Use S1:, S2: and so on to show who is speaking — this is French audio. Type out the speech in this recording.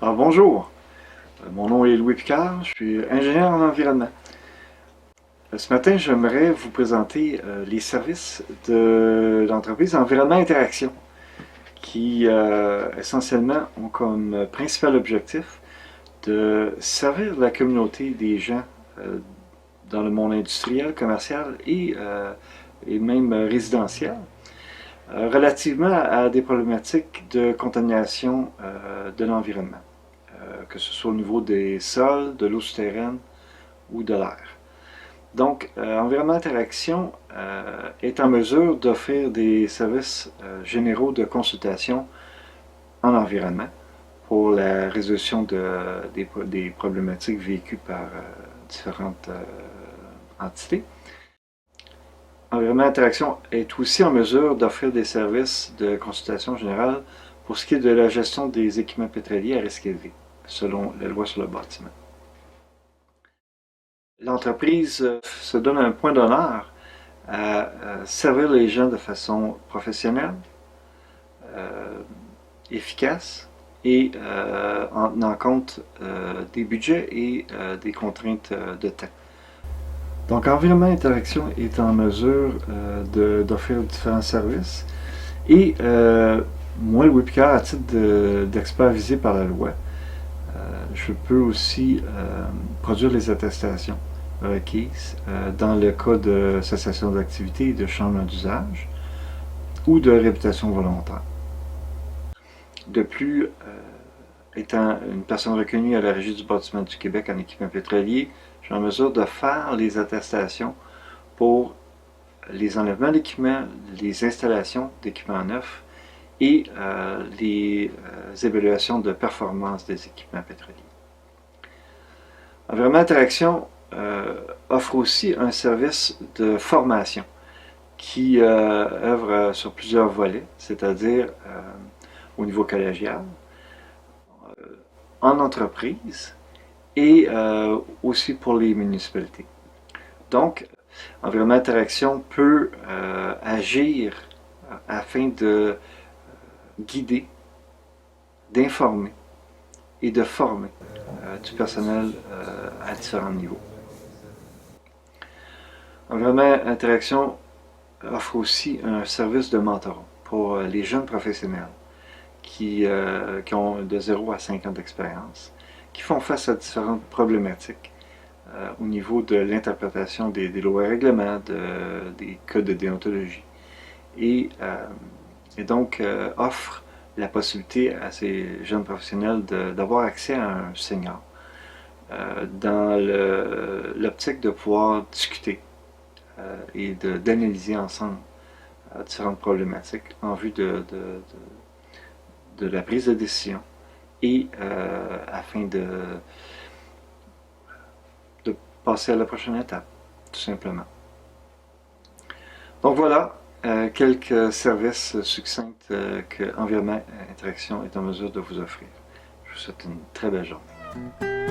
S1: Alors bonjour, mon nom est Louis Picard, je suis ingénieur en environnement. Ce matin, j'aimerais vous présenter les services de l'entreprise Environnement Interaction, qui essentiellement ont comme principal objectif de servir la communauté des gens dans le monde industriel, commercial et même résidentiel, relativement à des problématiques de contamination de l'environnement, que ce soit au niveau des sols, de l'eau souterraine ou de l'air. Donc, Environnement Interaction est en mesure d'offrir des services généraux de consultation en environnement pour la résolution des problématiques vécues par différentes entités. Environnement Interaction est aussi en mesure d'offrir des services de consultation générale pour ce qui est de la gestion des équipements pétroliers à risque élevé, selon la loi sur le bâtiment. L'entreprise se donne un point d'honneur à servir les gens de façon professionnelle, efficace et en tenant compte des budgets et des contraintes de temps. Donc, Environnement Interaction est en mesure d'offrir différents services et moi, Louis Picard, à titre d'expert visé par la loi, je peux aussi produire les attestations requises dans le cas de cessation d'activité et de changement d'usage ou de réputation volontaire. De plus, étant une personne reconnue à la Régie du bâtiment du Québec en équipement pétrolier, je suis en mesure de faire les attestations pour les enlèvements d'équipements, les installations d'équipements neufs et les évaluations de performance des équipements pétroliers. Environnement Interaction offre aussi un service de formation qui œuvre sur plusieurs volets, c'est-à-dire au niveau collégial, en entreprise et aussi pour les municipalités. Donc, Environnement Interaction peut agir afin de guider, d'informer et de former du personnel à différents niveaux. Environnement Interaction offre aussi un service de mentorat pour les jeunes professionnels qui ont de 0 à 5 ans d'expérience, qui font face à différentes problématiques au niveau de l'interprétation des lois et règlements, des codes de déontologie. Et donc offre la possibilité à ces jeunes professionnels d'avoir accès à un senior dans l'optique de pouvoir discuter et d'analyser ensemble différentes problématiques en vue de la prise de décision et afin de passer à la prochaine étape, tout simplement. Donc voilà, quelques services succincts que Environnement Interaction est en mesure de vous offrir. Je vous souhaite une très belle journée.